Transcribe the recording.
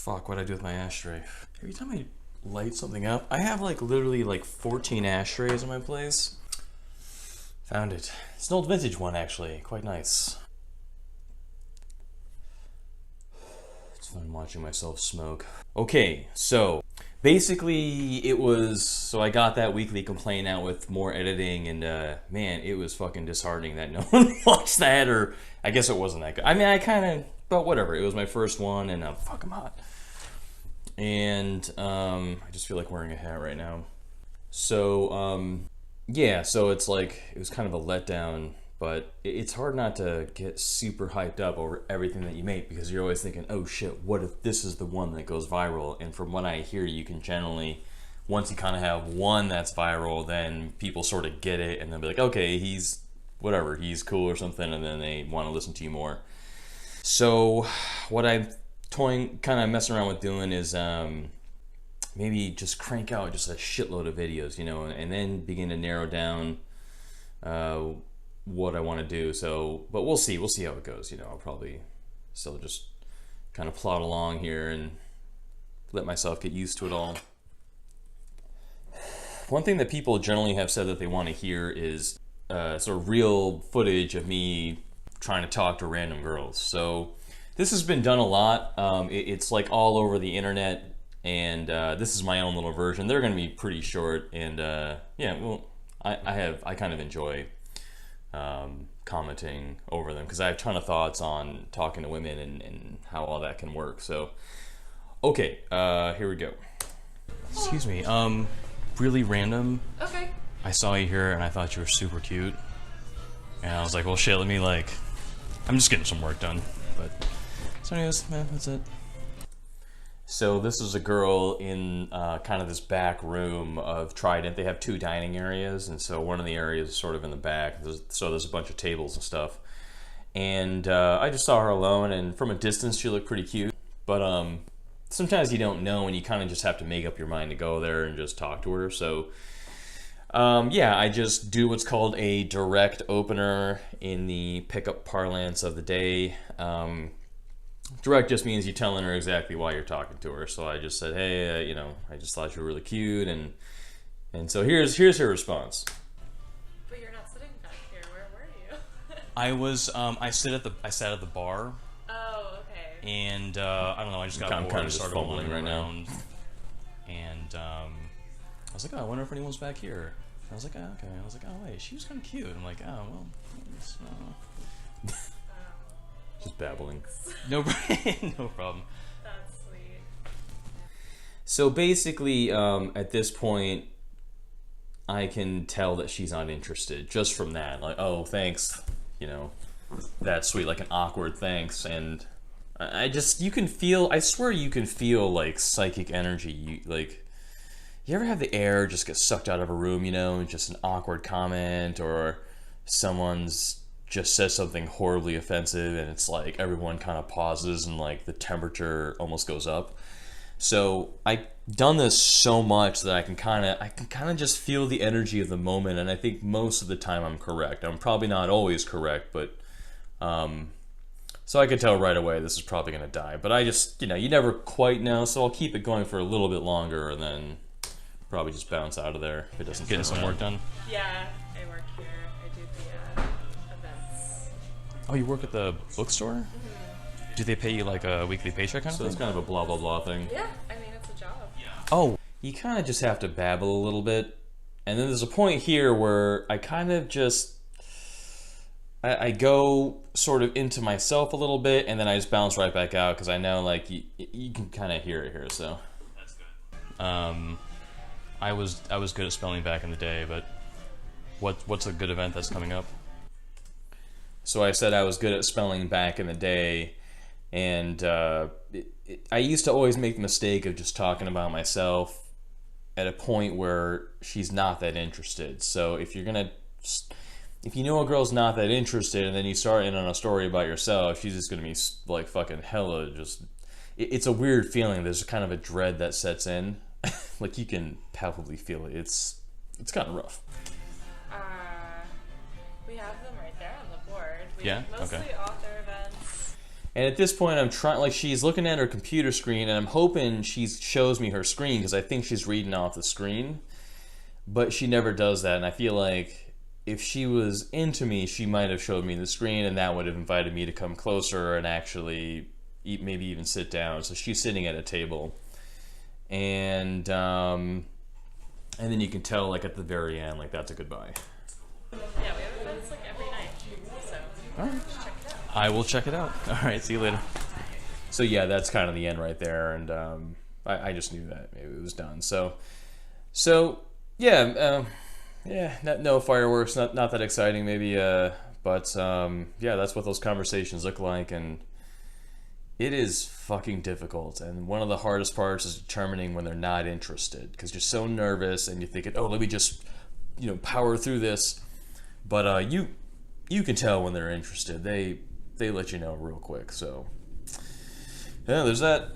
Fuck, what'd I do with my ashtray? Every time I light something up, I have like literally like 14 ashtrays in my place. Found it. It's an old vintage one actually, quite nice. It's fun watching myself smoke. Okay, so basically it was, so I got that weekly complaint out with more editing and man, it was fucking disheartening that no one watched that, or I guess it wasn't that good. I mean, I kind of, but whatever, it was my first one and fuck, I'm hot. And I just feel like wearing a hat right now. So yeah, so it's like, it was kind of a letdown, but it's hard not to get super hyped up over everything that you make because you're always thinking, oh shit, what if this is the one that goes viral? And from what I hear, you can generally, once you kind of have one that's viral, then people sort of get it and they'll be like, okay, he's whatever, he's cool or something, and then they want to listen to you more. So what I'm toying, kind of messing around with doing is maybe just crank out just a shitload of videos, you know, and then begin to narrow down what I want to do. So, but we'll see how it goes. You know, I'll probably still just kind of plod along here and let myself get used to it all. One thing that people generally have said that they want to hear is sort of real footage of me trying to talk to random girls. So this has been done a lot. It's like all over the internet, and this is my own little version. They're going to be pretty short, and yeah, well, I kind of enjoy commenting over them because I have a ton of thoughts on talking to women and how all that can work. So, okay, here we go. Excuse me, really random. Okay. I saw you here and I thought you were super cute, and I was like, well, shit, let me like, I'm just getting some work done, but so anyways, man, that's it. So this is a girl in kind of this back room of Trident. They have two dining areas, and so one of the areas is sort of in the back. So there's a bunch of tables and stuff. And I just saw her alone, and from a distance she looked pretty cute. But sometimes you don't know, and you kind of just have to make up your mind to go there and just talk to her. So yeah, I just do what's called a direct opener in the pickup parlance of the day. Direct just means you're telling her exactly why you're talking to her. So I just said, hey, you know, I just thought you were really cute, and so here's her response. But you're not sitting back here. Where were you? I sat at the bar. Oh, okay. And I don't know, I just got bored and started fumbling right now. And I was like, oh, I wonder if anyone's back here. And I was like, oh, okay. I was like, oh wait, she was kind of cute. I'm like, oh well. Just babbling. No, no problem. That's sweet. So basically, at this point, I can tell that she's not interested just from that. Like, oh, thanks, you know, that's sweet, like an awkward thanks. And you can feel, I swear you can feel like psychic energy. You ever have the air just get sucked out of a room, you know, just an awkward comment, or someone's just says something horribly offensive and it's like everyone kind of pauses and like the temperature almost goes up. So I've done this so much that I can kind of just feel the energy of the moment, and I think most of the time I'm correct. I'm probably not always correct, but so I could tell right away this is probably gonna die. But I just, you know, you never quite know, so I'll keep it going for a little bit longer and then probably just bounce out of there if it doesn't get some work done. Yeah, I work here. I do the events. Oh, you work at the bookstore? Mm-hmm. Do they pay you like a weekly paycheck kind of thing? So it's kind of a blah blah blah thing. Yeah, I mean, it's a job. Yeah. Oh, you kind of just have to babble a little bit, and then there's a point here where I kind of just I go sort of into myself a little bit, and then I just bounce right back out because I know like you can kind of hear it here. So that's good. I was good at spelling back in the day, but what's a good event that's coming up? So I said I was good at spelling back in the day, and I used to always make the mistake of just talking about myself at a point where she's not that interested. So if you know a girl's not that interested and then you start in on a story about yourself, she's just gonna be like fucking hella just. It's a weird feeling. There's kind of a dread that sets in. Like you can palpably feel it. It's kind of rough. We have them right there on the board. Yeah? Mostly Okay. author events. And at this point, I'm trying, like, she's looking at her computer screen, and I'm hoping she shows me her screen because I think she's reading off the screen. But she never does that, and I feel like if she was into me, she might have showed me the screen, and that would have invited me to come closer and actually maybe even sit down. So she's sitting at a table, and then you can tell, like, at the very end, like, that's a goodbye. Yeah, we have events like every night, so All right. just check it out. I will check it out. All right, see you later. So yeah, that's kind of the end right there, and I just knew that it was done. So yeah, no fireworks, not that exciting, maybe, but yeah, that's what those conversations look like, and it is fucking difficult. And one of the hardest parts is determining when they're not interested, because you're so nervous and you're thinking, oh, let me just power through this, but you can tell when they're interested. They let you know real quick. So yeah, there's that.